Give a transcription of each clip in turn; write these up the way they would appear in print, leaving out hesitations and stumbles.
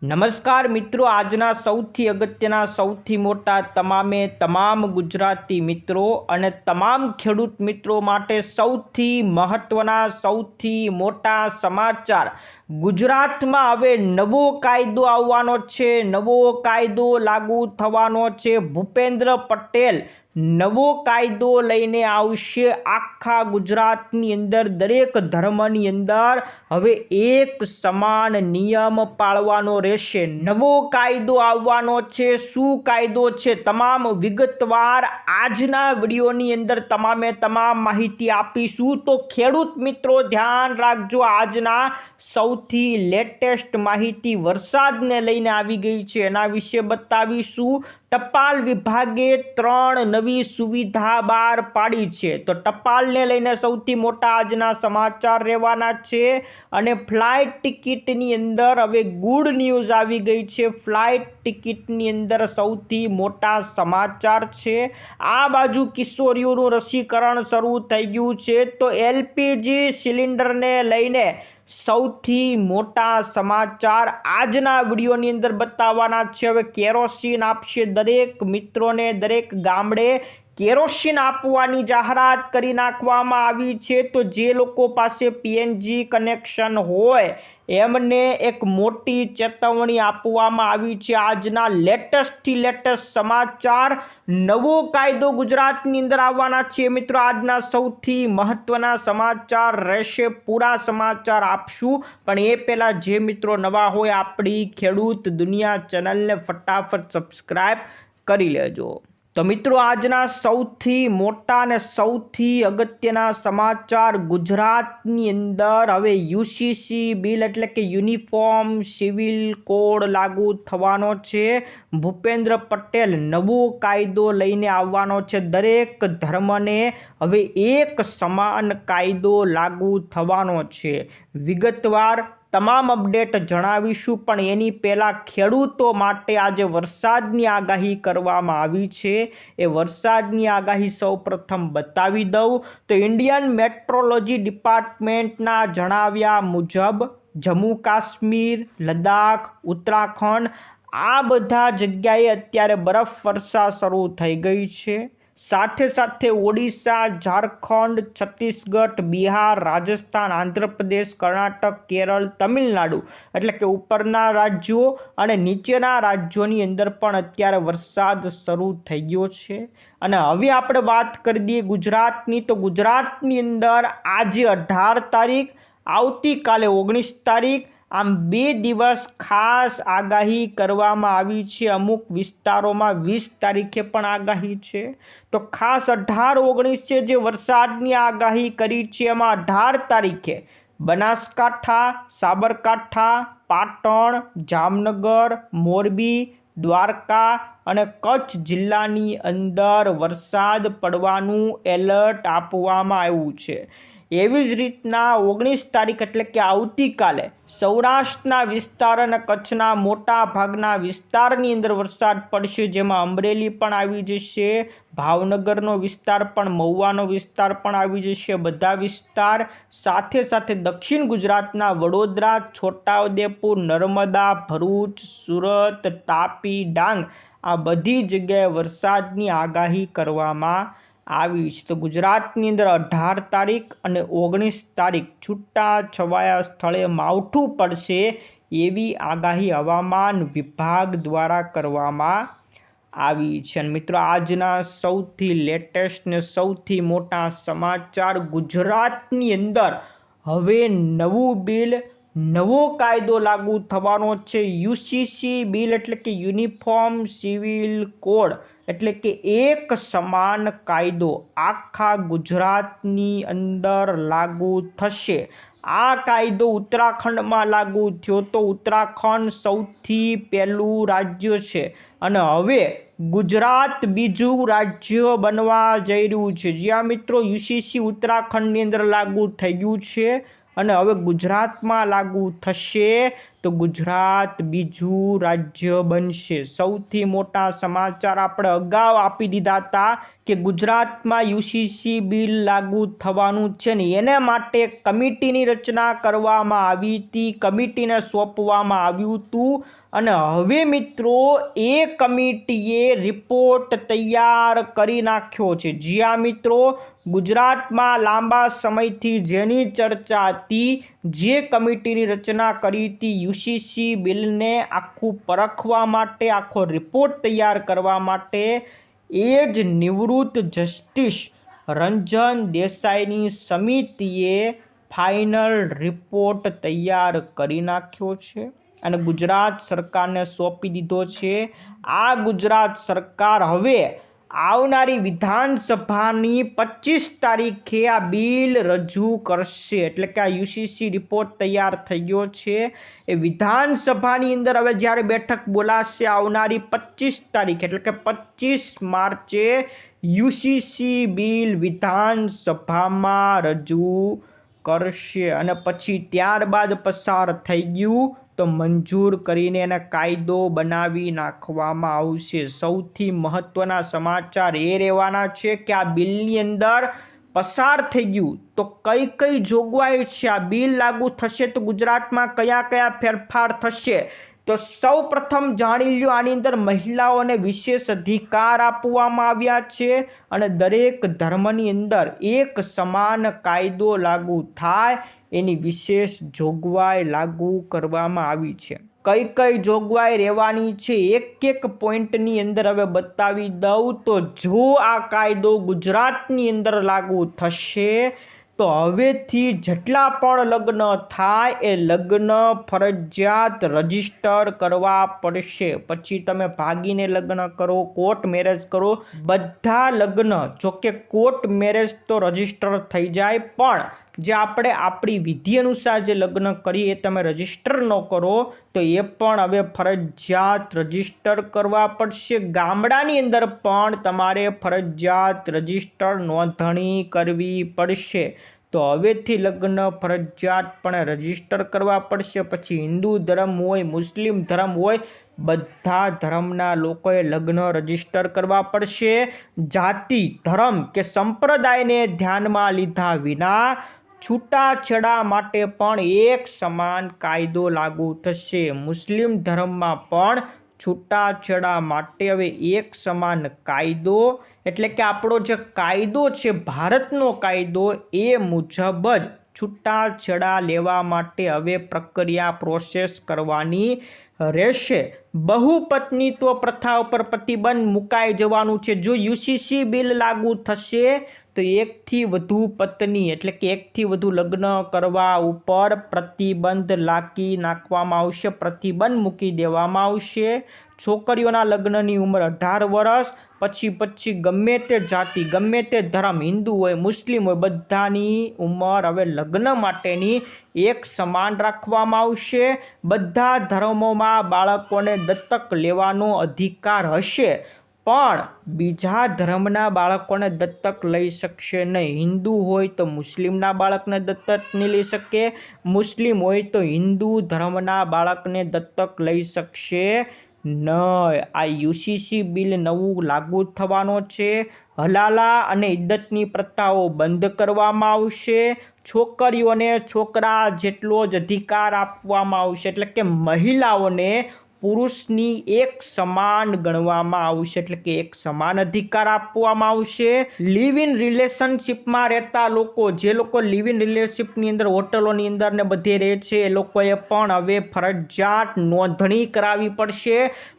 નમસ્કાર મિત્રો, આજના સૌથી અગત્યના સૌથી મોટા તમામ ગુજરાતી મિત્રો અને તમામ ખેડૂત મિત્રો માટે સૌથી મહત્વના સૌથી મોટા સમાચાર. ગુજરાતમાં હવે નવો કાયદો આવવાનો છે. નવો કાયદો લાગુ થવાનો છે. ભૂપેન્દ્ર પટેલ નવો કાયદો લઈને આવશે. આખા ગુજરાતની અંદર દરેક ધર્મની અંદર હવે એક સમાન નિયમ પાળવાનો રહેશે. નવો કાયદો આવવાનો છે. શું કાયદો છે? તમામ વિગતવાર આજના વિડીયોની અંદર તમામ માહિતી આપીશું. તો ખેડૂત મિત્રો ધ્યાન રાખજો, આજના સૌથી લેટેસ્ટ માહિતી વરસાદને લઈને આવી ગઈ છે, એના વિશે બતાવીશું. ટપાલ વિભાગે 3 નવી સુવિધા બહાર પાડી છે. તો ટપાલને લઈને સૌથી મોટા આજના સમાચાર રહેવાના છે. અને ફ્લાઇટ ટિકિટની અંદર હવે ગુડ ન્યૂઝ આવી ગઈ છે. ફ્લાઇટ ટિકિટની અંદર સૌથી મોટા સમાચાર છે. આ બાજુ કિશોરીઓનું રસીકરણ શરૂ થઈ ગયું છે. તો એલપીજી સિલિન્ડરને લઈને સૌથી મોટા સમાચાર આજના વિડીયોની અંદર બતાવવાના છે. હવે કેરોસીન આપશે દરેક મિત્રોને, દરેક ગામડે કેરોસીન આપવાની જાહેરાત કરી નાખવામાં આવી છે. તો જે લોકો પાસે પીએનજી કનેક્શન હોય એમને એક મોટી ચેતવણી આપવામાં આવી છે. આજના લેટેસ્ટથી લેટેસ્ટ સમાચાર, નવો કાયદો ગુજરાતની અંદર આવવાના છે. મિત્રો આજના સૌથી મહત્વના સમાચાર રહેશે. પૂરા સમાચાર આપશું, પણ એ પહેલાં જે મિત્રો નવા હોય આપણી ખેડૂત દુનિયા ચેનલને ફટાફટ સબસ્ક્રાઈબ કરી લેજો. તો મિત્રો આજના સૌથી મોટા અને સૌથી અગત્યના સમાચાર, ગુજરાતની અંદર હવે યુસીસી બિલ એટલે કે યુનિફોર્મ સિવિલ કોડ લાગુ થવાનો છે. ભૂપેન્દ્ર પટેલ નવો કાયદો લઈને આવવાનો છે. દરેક ધર્મને હવે એક સમાન કાયદો લાગુ થવાનો છે. વિગતવાર તમામ અપડેટ જણાવીશું, પણ એની પહેલાં ખેડૂતો માટે આજે વરસાદની આગાહી કરવામાં આવી છે. એ વરસાદની આગાહી સૌપ્રથમ બતાવી દઉં તો ઇન્ડિયન મેટ્રોલોજી ડિપાર્ટમેન્ટના જણાવ્યા મુજબ જમ્મુ કાશ્મીર, લદ્દાખ, ઉત્તરાખંડ આ બધા જગ્યાએ અત્યારે બરફવર્ષા શરૂ થઈ ગઈ છે. સાથે સાથે ઓડિશા, ઝારખંડ, છત્તીસગઢ, બિહાર, રાજસ્થાન, આંધ્રપ્રદેશ, કર્ણાટક, કેરળ, તમિલનાડુ એટલે કે ઉપરના રાજ્યો અને નીચેના રાજ્યોની અંદર પણ અત્યારે વરસાદ શરૂ થઈ ગયો છે. અને હવે આપણે વાત કરી દઈએ ગુજરાતની. તો ગુજરાતની અંદર આજે 18 તારીખ, આવતીકાલે 19 તારીખ, આમ 2 દિવસ ખાસ આગાહી કરવામાં આવી છે. અમુક વિસ્તારોમાં 20 તારીખે પણ આગાહી છે. તો ખાસ 18-19 છે જે વરસાદની આગાહી કરી છે. એમાં 18 તારીખે બનાસકાંઠા, સાબરકાંઠા, પાટણ, જામનગર, મોરબી, દ્વારકા અને કચ્છ જિલ્લાની અંદર વરસાદ પડવાનું એલર્ટ આપવામાં આવ્યું છે. એવી જ રીતના 19 તારીખ એટલે કે આવતીકાલે સૌરાષ્ટ્રના વિસ્તાર અને કચ્છના મોટા ભાગના વિસ્તારની અંદર વરસાદ પડશે, જેમાં અમરેલી પણ આવી જશે, ભાવનગરનો વિસ્તાર પણ, મહુવાનો વિસ્તાર પણ આવી જશે. બધા વિસ્તાર સાથે સાથે દક્ષિણ ગુજરાતના વડોદરા, છોટાઉદેપુર, નર્મદા, ભરૂચ, સુરત, તાપી, ડાંગ આ બધી જગ્યાએ વરસાદની આગાહી કરવામાં આવી છે. તો ગુજરાતની અંદર 18 તારીખ અને 19 તારીખ છૂટા છવાયા સ્થળે માવઠું પડશે એવી આગાહી હવામાન વિભાગ દ્વારા કરવામાં આવી છે. અને મિત્રો આજના સૌથી લેટેસ્ટ ને સૌથી મોટા સમાચાર, ગુજરાતની અંદર હવે નવું બિલ, નવો કાયદો લાગુ થવાનો છે. યુસીસી બિલ એટલે કે યુનિફોર્મ સિવિલ કોડ એટલે કે એક સમાન કાયદો આખા ગુજરાતની અંદર લાગુ થશે. આ કાયદો ઉત્તરાખંડમાં લાગુ થયો તો ઉત્તરાખંડ સૌથી પહેલું રાજ્ય છે અને હવે ગુજરાત બીજું રાજ્ય બનવા જઈ રહ્યું છે. જ્યાં મિત્રો યુસીસી ઉત્તરાખંડની અંદર લાગુ થઈ ગયું છે અને હવે ગુજરાતમાં લાગુ થશે તો ગુજરાત બીજું રાજ્ય બનશે. સૌથી મોટા સમાચાર આપણે અગાઉ આપી દીધા હતા કે ગુજરાતમાં યુસીસી બિલ લાગુ થવાનું છે ને એને માટે કમિટીની રચના કરવામાં આવી હતી, કમિટીને સોંપવામાં આવ્યું હતું અને હવે મિત્રો એ કમિટીએ રિપોર્ટ તૈયાર કરી નાખ્યો છે. જ્યાં મિત્રો ગુજરાતમાં લાંબા સમયથી જેની ચર્ચા હતી, જે કમિટીની રચના કરી હતી યુસીસી બિલને આખું પરખવા માટે, આખો રિપોર્ટ તૈયાર કરવા માટે, એ જ નિવૃત્ત જસ્ટિસ રંજન દેસાઈની સમિતિએ ફાઇનલ રિપોર્ટ તૈયાર કરી નાખ્યો છે અને ગુજરાત સરકારને સોંપી દીધો છે. આ ગુજરાત સરકાર હવે આવનારી વિધાનસભાની 25 તારીખે આ બિલ રજૂ કરશે. એટલે કે આ યુસીસી રિપોર્ટ તૈયાર થઈ ગયો છે. એ વિધાનસભાની અંદર હવે જ્યારે બેઠક બોલાશે આવનારી 25 તારીખ એટલે કે 25 માર્ચે યુસીસી બિલ વિધાનસભામાં રજૂ કરશે અને પછી ત્યારબાદ પસાર થઈ ગયું તો મંજૂર કરીને એને કાયદો બનાવી નાખવામાં આવશે. સૌથી મહત્વના સમાચાર એ રહેવાના છે કે આ બિલની અંદર પસાર થઈ ગયું તો કઈ કઈ જોગવાઈ છે, આ બિલ લાગુ થશે તો ગુજરાતમાં કયા કયા ફેરફાર થશે. તો સૌ પ્રથમ જાણી લ્યો, આની અંદર મહિલાઓને વિશેષ અધિકાર આપવામાં આવ્યા છે અને દરેક ધર્મની અંદર એક સમાન કાયદો લાગુ થાય એની વિશેષ જોગવાઈ લાગુ કરવામાં આવી છે. કઈ કઈ જોગવાઈ રહેવાની છે એક એક પોઈન્ટની અંદર હવે બતાવી દઉં. તો જો આ કાયદો ગુજરાતની અંદર લાગુ થશે તો હવેથી જેટલા પણ લગ્ન થાય એ લગ્ન ફરજિયાત રજીસ્ટર કરવા પડશે. પછી તમે ભાગીને લગ્ન કરો, કોર્ટ મેરેજ કરો, બધા લગ્ન, જોકે કોર્ટ મેરેજ તો રજીસ્ટર થઈ જાય પણ જે આપણે આપણી વિધિ અનુસાર જે લગ્ન કરીએ એ તમે રજીસ્ટર ન કરો તો એ પણ હવે ફરજિયાત રજીસ્ટર કરવા પડશે. ગામડાની અંદર પણ તમારે ફરજિયાત રજીસ્ટર નોંધણી કરવી પડશે. તો હવેથી લગ્ન ફરજિયાતપણે રજીસ્ટર કરવા પડશે. પછી હિન્દુ ધર્મ હોય, મુસ્લિમ ધર્મ હોય, બધા ધર્મના લોકોએ લગ્ન રજીસ્ટર કરવા પડશે. જાતિ, ધર્મ કે સંપ્રદાયને ધ્યાનમાં લીધા વિના છૂટાછેડા માટે પણ એક સમાન કાયદો લાગુ થશે. મુસ્લિમ ધર્મમાં પણ છૂટાછેડા માટે હવે એક સમાન કાયદો, એટલે કે આપણો જે કાયદો છે ભારતનો કાયદો એ મુજબ જ છૂટાછેડા લેવા માટે હવે પ્રક્રિયા પ્રોસેસ કરવાની રહેશે. બહુપત્નીત્વ પ્રથા ઉપર પ્રતિબંધ મુકાઈ જવાનું છે. જો યુસીસી બિલ લાગુ થશે તો એકથી વધુ પત્ની એટલે કે એકથી વધુ લગ્ન કરવા ઉપર પ્રતિબંધ લાગી નાખવામાં આવશે, પ્રતિબંધ મૂકી દેવામાં આવશે. છોકરીઓના લગ્નની ઉંમર 18 વર્ષ પછી ગમે તે જાતિ, ગમે તે ધર્મ, હિન્દુ હોય, મુસ્લિમ હોય, બધાની ઉંમર હવે લગ્ન માટેની એક સમાન રાખવામાં આવશે. બધા ધર્મોમાં બાળકોને દત્તક લેવાનો અધિકાર હશે પણ બીજા ધર્મના બાળકોને દત્તક લઈ શકશે નહીં. હિન્દુ હોય તો મુસ્લિમના બાળકને દત્તક નહીં લઈ શકે, મુસ્લિમ હોય તો હિન્દુ ધર્મના બાળકને દત્તક લઈ શકશે નહીં. આ યુસીસી બિલ નવું લાગુ થવાનો છે. હલાલા અને ઇદ્દતની પ્રથાઓ બંધ કરવામાં આવશે. છોકરીઓને છોકરા જેટલો જ અધિકાર આપવામાં આવશે, એટલે કે મહિલાઓને પુરુષની એક સમાન ગણવામાં આવશે, એટલે કે એક સમાન અધિકાર આપવામાં આવશે. લિવ ઇન રિલેશનશિપમાં રહેતા લોકો, જે લોકો લિવ ઇન રિલેશનશિપની અંદર હોટલોની અંદર ને બધે રહે છે એ લોકોએ પણ હવે ફરજિયાત નોંધણી કરાવવી પડશે,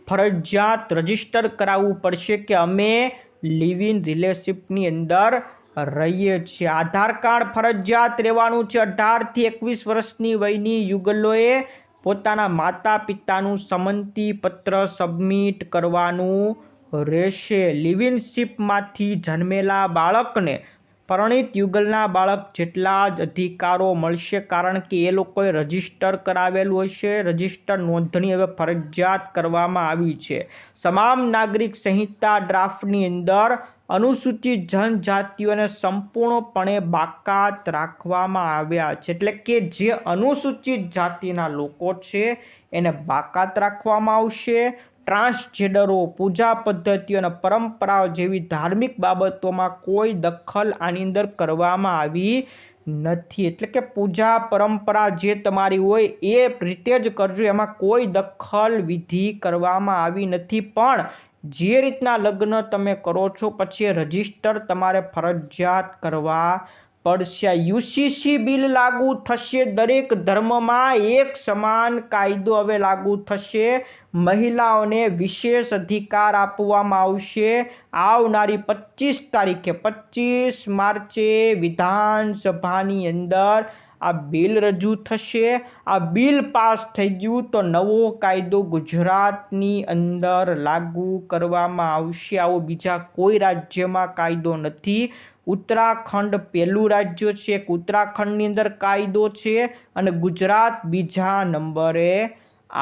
ફરજિયાત રજીસ્ટર કરાવવું પડશે કે અમે લિવ ઇન રિલેશનશિપની અંદર રહીએ છીએ. આધાર કાર્ડ ફરજિયાત રહેવાનું છે. 18 થી 21 વર્ષની વયની યુગલોએ પોતાના માતા પિતાનું સંમતિ પત્ર સબમિટ કરવાનું રહેશે. લિવિનશીપમાંથી જન્મેલા બાળકને પરણિત યુગલના બાળક જેટલા જ અધિકારો મળશે, કારણ કે એ લોકોએ રજીસ્ટર કરાવેલું હશે. રજીસ્ટર નોંધણી હવે ફરજિયાત કરવામાં આવી છે. તમામ નાગરિક સંહિતા ડ્રાફ્ટની અંદર અનુસૂચિત જનજાતિઓને સંપૂર્ણપણે બાકાત રાખવામાં આવ્યા છે. એટલે કે જે અનુસૂચિત જાતિના લોકો છે એને બાકાત રાખવામાં આવશે. ટ્રાન્સજેન્ડરો, પૂજા પદ્ધતિઓ અને પરંપરાઓ જેવી ધાર્મિક બાબતોમાં કોઈ દખલ આની અંદર કરવામાં આવી નથી. એટલે કે પૂજા પરંપરા જે તમારી હોય એ રીતે જ કરજો, એમાં કોઈ દખલ વિધિ કરવામાં આવી નથી. પણ જે રીતના લગ્ન તમે કરો છો પછી રજિસ્ટર તમારે ફરજિયાત કરવા પડશે. યુસીસી બિલ લાગુ થશે. દરેક ધર્મમાં એક સમાન કાયદો હવે લાગુ થશે. મહિલાઓને વિશેષ અધિકાર આપવામાં આવશે. આવનારી 25 તારીખે 25 માર્ચે વિધાનસભાની અંદર આ બિલ રજૂ થશે. આ બિલ પાસ થઈ ગયું તો નવો કાયદો ગુજરાતની અંદર લાગુ કરવામાં આવશે. આવો બીજા કોઈ રાજ્યમાં કાયદો નથી. ઉત્તરાખંડ પહેલું રાજ્ય છે. ઉત્તરાખંડની અંદર કાયદો છે અને ગુજરાત બીજા નંબરે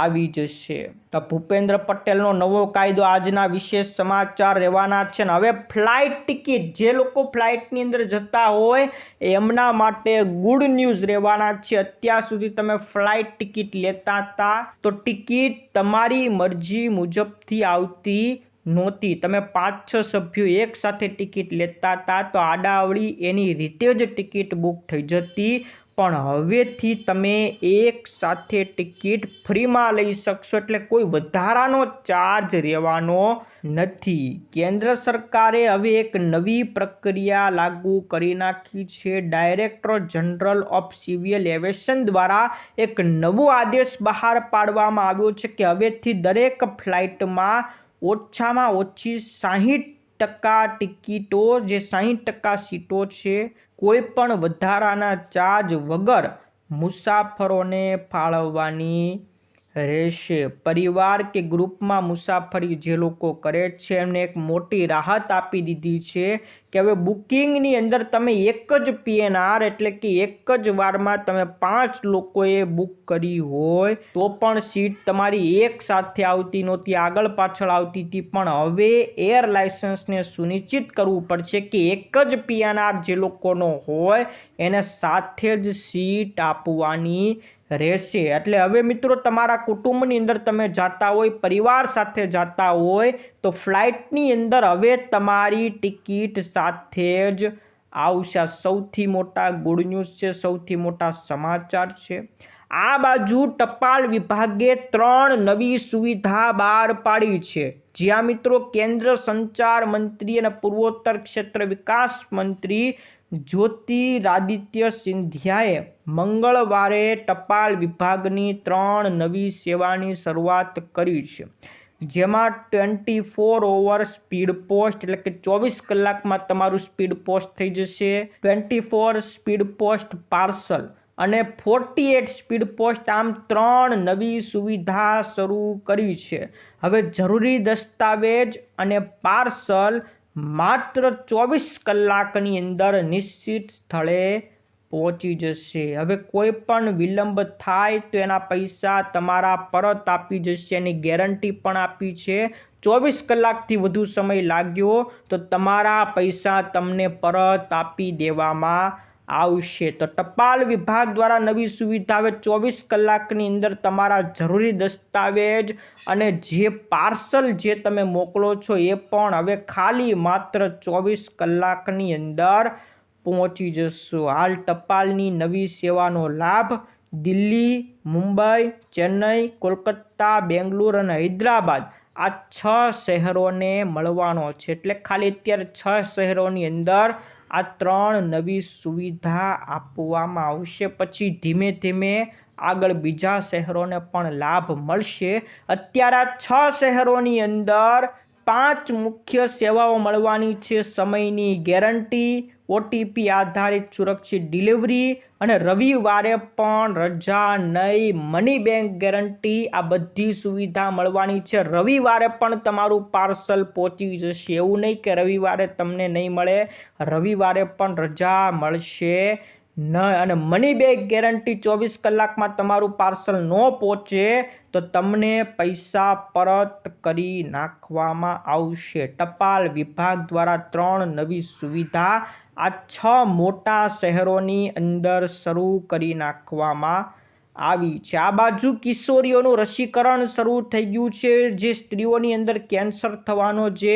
આવી જશે. તો ભૂપેન્દ્ર પટેલનો નવો કાયદો આજના વિશેષ સમાચાર રહેવાના છે. ને હવે ફ્લાઇટ ટિકિટ, જે લોકો ફ્લાઇટની અંદર જતા હોય એમના માટે ગુડ ન્યૂઝ રહેવાના છે. અત્યાર સુધી તમે ફ્લાઇટ ટિકિટ લેતા હતા તો ટિકિટ તમારી મરજી મુજબથી આવતી નહોતી. તમે 5-6 સભ્યો એક સાથે ટિકિટ લેતા હતા તો આડાઅવળી એની રીતે જ ટિકિટ બુક થઈ જતી. પણ હવેથી તમે એક સાથે ટિકિટ ફ્રીમાં લઈ શકશો. એટલે કોઈ વધારાનો ચાર્જ રહેવાનો નથી. કેન્દ્ર સરકારે હવે એક નવી પ્રક્રિયા લાગુ કરી નાખી છે. Director general of civil aviation દ્વારા એક નવો આદેશ બહાર પાડવામાં આવ્યો છે કે હવેથી દરેક ફ્લાઇટમાં ઓછામાં ઓછી 60% ટિકિટો, જે 60% સીટો છે, કોઈ પણ વધારાના ચાર્જ વગર મુસાફરોને ફાળવવાની રહેશે. પરિવાર કે ગ્રુપમાં મુસાફરી જે લોકો કરે છે એમને એક મોટી રાહત આપી દીધી છે કે હવે બુકિંગની અંદર તમે એક જ PNR એટલે કે એક જ વારમાં તમે 5 લોકોએ બુક કરી હોય તો પણ સીટ તમારી એક સાથે આવતી નહોતી, આગળ પાછળ આવતી હતી. પણ હવે એર લાયસન્સને સુનિશ્ચિત કરવું પડશે કે એક જ PNR જે લોકોનો હોય એને સાથે જ સીટ આપવાની રહેશે. એટલે હવે મિત્રો તમારા કુટુંબની અંદર તમે જાતા હોય, પરિવાર સાથે જાતા હોય તો ફ્લાઇટની અંદર હવે તમારી ટિકિટ સાથે જ આવશે. સૌથી મોટા ગુડ ન્યૂઝ છે, સૌથી મોટા સમાચાર છે. આ બાજુ ટપાલ વિભાગે 3 નવી સુવિધા બહાર પાડી છે. જ્યાં મિત્રો કેન્દ્ર સંચાર મંત્રી અને પૂર્વોત્તર ક્ષેત્ર વિકાસ મંત્રી જ્યોતિરાદિત્ય સિંધિયાએ મંગળવારે ટપાલ વિભાગની 3 નવી સેવાની શરૂઆત કરી છે. જેમાં 24 અવર સ્પીડ પોસ્ટ એટલે કે 24 કલાકમાં તમારું સ્પીડ પોસ્ટ થઈ જશે, 24 સ્પીડ પોસ્ટ પાર્સલ અને 48 સ્પીડ પોસ્ટ. આમ 3 નવી સુવિધા શરૂ કરી છે. હવે જરૂરી દસ્તાવેજ અને પાર્સલ માત્ર 24 કલાકની અંદર નિશ્ચિત સ્થળે પહોંચી જશે. હવે કોઈ પણ વિલંબ થાય તો એના પૈસા તમારા પરત આપી જશે. એની ગેરંટી પણ આપી છે. 24 કલાકથી વધુ સમય લાગ્યો તો તમારા પૈસા તમને પરત આપી દેવામાં આવશે. તો ટપાલ વિભાગ દ્વારા નવી સુવિધા હવે 24 કલાકની અંદર તમારા જરૂરી દસ્તાવેજ અને જે પાર્સલ જે તમે મોકલો છો એ પણ હવે ખાલી માત્ર 24 કલાકની અંદર પહોંચી જશો. હાલ ટપાલની નવી સેવાનો લાભ દિલ્હી, મુંબઈ, ચેન્નઈ, કોલકાતા, બેંગ્લોર અને હૈદરાબાદ આ 6 શહેરોને મળવાનો છે. એટલે ખાલી અત્યારે 6 શહેરોની અંદર આ 3 નવી સુવિધા આપવામાં આવશે. પછી ધીમે ધીમે આગળ બીજા શહેરોને પણ લાભ મળશે. અત્યારે આ 6 શહેરોની અંદર 5 મુખ્ય સેવાઓ મળવાની છે. સમયની ગેરંટી, OTP આધારિત સુરક્ષિત ડિલિવરી અને રવિવારે પણ રજા નહીં, મની બેંક ગેરંટી. આ બધી સુવિધા મળવાની છે. રવિવારે પણ તમારું પાર્સલ પહોંચી જશે. એવું નહીં કે રવિવારે તમને નહીં મળે, રવિવારે પણ રજા મળશે ન અને મની બેગ ગેરંટી 24 કલાકમાં તમારું પાર્સલ ન પહોંચે તો તમને પૈસા પરત કરી નાખવામાં આવશે. ટપાલ વિભાગ દ્વારા 3 નવી સુવિધા આ 6 મોટા શહેરોની અંદર શરૂ કરી નાખવામાં આવી છે. આ બાજુ કિશોરીઓનું રસીકરણ શરૂ થઈ ગયું છે, જે સ્ત્રીઓની અંદર કેન્સર થવાનો જે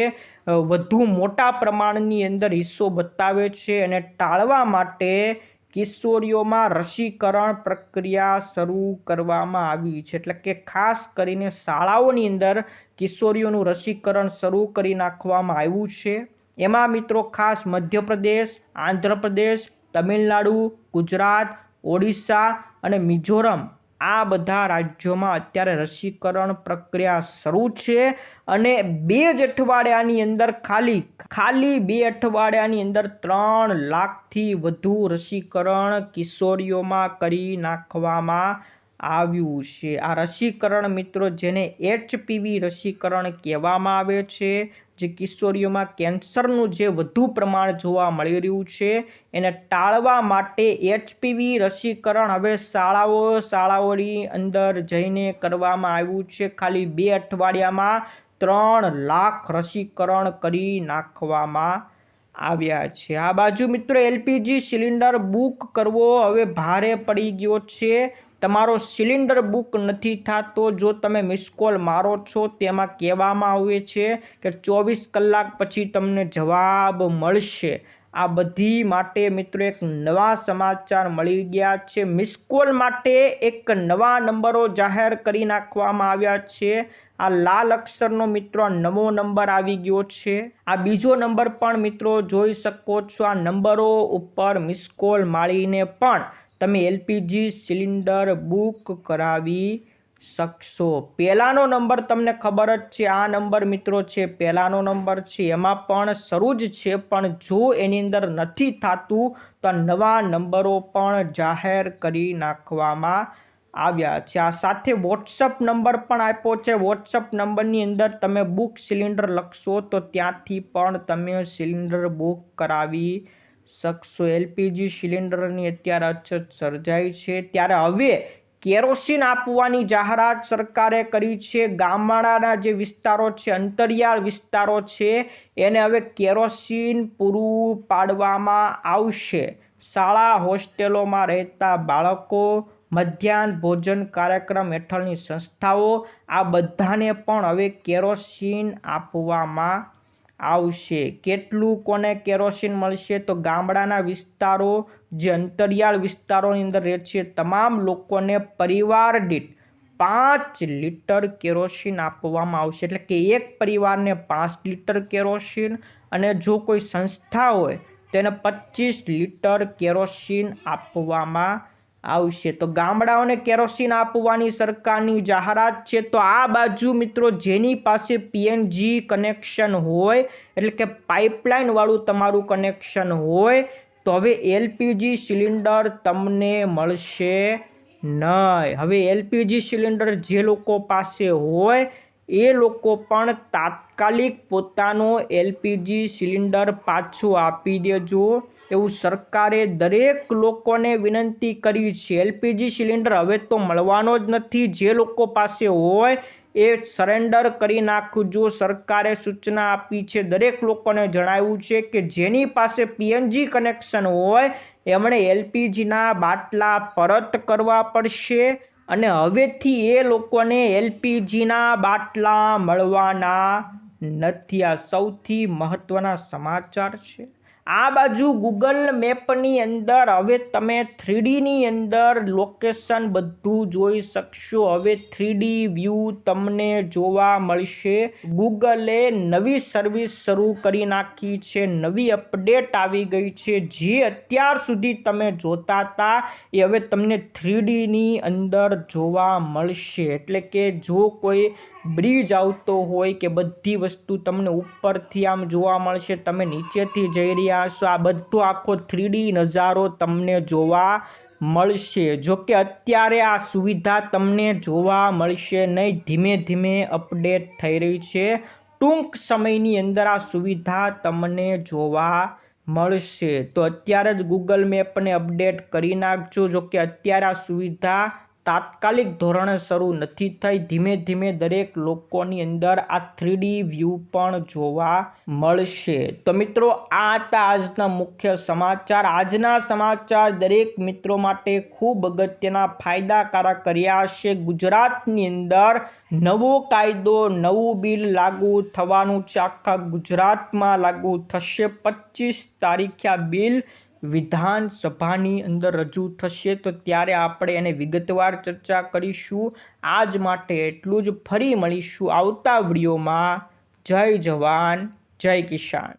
વધુ મોટા પ્રમાણની અંદર હિસ્સો બતાવે છે, અને ટાળવા માટે કિશોરીઓમાં રસીકરણ પ્રક્રિયા શરૂ કરવામાં આવી છે. એટલે કે ખાસ કરીને શાળાઓની અંદર કિશોરીઓનું રસીકરણ શરૂ કરી નાખવામાં આવ્યું છે. એમાં મિત્રો ખાસ મધ્યપ્રદેશ, આંધ્રપ્રદેશ, તમિલનાડુ, ગુજરાત, ઓડિશા અને મિઝોરમ આ બધા રાજ્યોમાં અત્યારે રસીકરણ પ્રક્રિયા શરૂ છે, અને 2 જ અઠવાડિયાની અંદર ખાલી 2 અઠવાડિયાની અંદર 3 લાખથી વધુ રસીકરણ કિશોરીઓમાં કરી નાખવામાં આવ્યું છે. આ રસીકરણ મિત્રો જેને HPV રસીકરણ કહેવામાં આવે છે, જે કિશોરીઓમાં કેન્સરનું જે વધુ પ્રમાણ જોવા મળી રહ્યું છે એને ટાળવા માટે HPV રસીકરણ હવે શાળાઓની અંદર જઈને કરવામાં આવ્યું છે. ખાલી 2 અઠવાડિયામાં 3 લાખ રસીકરણ કરી નાખવામાં આવ્યા છે. આ બાજુ મિત્રો LPG સિલિન્ડર બુક કરવો હવે ભારે પડી ગયો છે. તમારો સિલિન્ડર બુક નથી થતો, જો તમે મિસ કોલ મારો છો તેમાં કહેવામાં આવે છે કે 24 કલાક પછી તમને જવાબ મળશે. આ બધી માટે મિત્રો એક નવા સમાચાર મળી ગયા છે. મિસ કોલ માટે એક નવા નંબરો જાહેર કરી નાખવામાં આવ્યા છે. આ લાલ અક્ષરનો મિત્રો નવો નંબર આવી ગયો છે. આ બીજો નંબર પણ મિત્રો જોઈ શકો છો. આ નંબરો ઉપર મિસ કોલ મારીને પણ તમે LPG સિલિન્ડર બુક કરાવી શકશો. પહેલાનો નંબર તમને ખબર જ છે, આ નંબર મિત્રો છે પહેલાનો નંબર છે, એમાં પણ શરૂ જ છે, પણ જો એની અંદર નથી થતું તો નવા નંબરો પણ જાહેર કરી નાખવામાં આવ્યા છે. આ સાથે વોટ્સઅપ નંબર પણ આપ્યો છે. વોટ્સઅપ નંબરની અંદર તમે બુક સિલિન્ડર લખશો તો ત્યાંથી પણ તમે સિલિન્ડર બુક કરાવી શકશો. LPG સિલિન્ડરની અત્યારે અછત સર્જાઈ છે, ત્યારે હવે કેરોસીન આપવાની જાહેરાત સરકારે કરી છે. ગામડાના જે વિસ્તારો છે, અંતરિયાળ વિસ્તારો છે, એને હવે કેરોસીન પૂરું પાડવામાં આવશે. શાળા હોસ્ટેલોમાં રહેતા બાળકો, મધ્યાહન ભોજન કાર્યક્રમ હેઠળની સંસ્થાઓ, આ બધાને પણ હવે કેરોસીન આપવામાં આવશે. કેટલું કોને કેરોસીન મળશે? તો ગામડાના વિસ્તારો, જે અંતરિયાળ વિસ્તારોની અંદર રહે છે, તમામ લોકોને પરિવાર દીઠ 5 લીટર કેરોસીન આપવામાં આવશે. એટલે કે એક પરિવારને 5 લીટર કેરોસીન, અને જો કોઈ સંસ્થા હોય તેને 25 લીટર કેરોસીન આપવામાં આવશે. તો ગામડાઓને કેરોસીન આપવાની સરકારની જાહેરાત છે. તો આ બાજુ મિત્રો જેની પાસે PNG કનેક્શન હોય, એટલે કે પાઇપલાઇન વાળું તમારું કનેક્શન હોય, તો હવે LPG સિલિન્ડર તમને મળશે નહીં. હવે LPG સિલિન્ડર જે લોકો પાસે હોય એ લોકો પણ તાત્કાલિક પોતાનો LPG સિલિન્ડર પાછું આપી દેજો, એવું સરકારે દરેક લોકોને વિનંતી કરી છે. LPG સિલિન્ડર હવે તો મળવાનો જ નથી. જે લોકો પાસે હોય એ સરેન્ડર કરી નાખજો. સરકારે સૂચના આપી છે, દરેક લોકોને જણાવ્યું છે કે જેની પાસે PNG કનેક્શન હોય એમણે LPGના બાટલા પરત કરવા પડશે, અને હવેથી એ લોકોને LPGના બાટલા મળવાના નથી. આ સૌથી મહત્વના સમાચાર છે. આ બાજુ ગૂગલ મેપની અંદર હવે તમે 3Dની અંદર લોકેશન બધું જોઈ શકશો. હવે 3D વ્યૂ તમને જોવા મળશે. ગૂગલે નવી સર્વિસ શરૂ કરી નાખી છે, નવી અપડેટ આવી ગઈ છે. જે અત્યાર સુધી તમે જોતા હતા એ હવે તમને 3Dની અંદર જોવા મળશે. એટલે કે જો કોઈ બ્રિજ આવતો હોય કે બધી વસ્તુ તમને ઉપરથી આમ જોવા મળશે, તમે નીચેથી જઈ રહ્યા છો, આ બધો આખો 3D નજારો તમને જોવા મળશે. જો કે અત્યારે આ સુવિધા તમને જોવા મળશે નહીં, ધીમે ધીમે અપડેટ થઈ રહી છે. ટૂંક સમયની અંદર આ સુવિધા તમને જોવા મળશે. તો અત્યારે જ ગૂગલ મેપને અપડેટ કરી નાખજો. જો કે અત્યારે આ સુવિધા તાત્કાલિક ધોરણે શરૂ નથી થઈ. ધીમે ધીમે દરેક લોકોની અંદર આ 3D વ્યૂ પણ જોવા મળશે. તો મિત્રો આ હતા આજના મુખ્ય સમાચાર. આજના સમાચાર દરેક મિત્રો માટે ખૂબ અગત્યના ફાયદાકારક રહ્યા છે. ગુજરાતની અંદર નવો કાયદો, નવું બિલ લાગુ થવાનું છે. આખા ગુજરાતમાં લાગુ થશે. 25 તારીખે આ બિલ વિધાનસભાની અંદર રજૂ થશે. તો ત્યારે આપણે એને વિગતવાર ચર્ચા કરીશું. આજ માટે એટલું જ. ફરી મળીશું આવતા વિડીયોમાં. જય જવાન, જય કિસાન.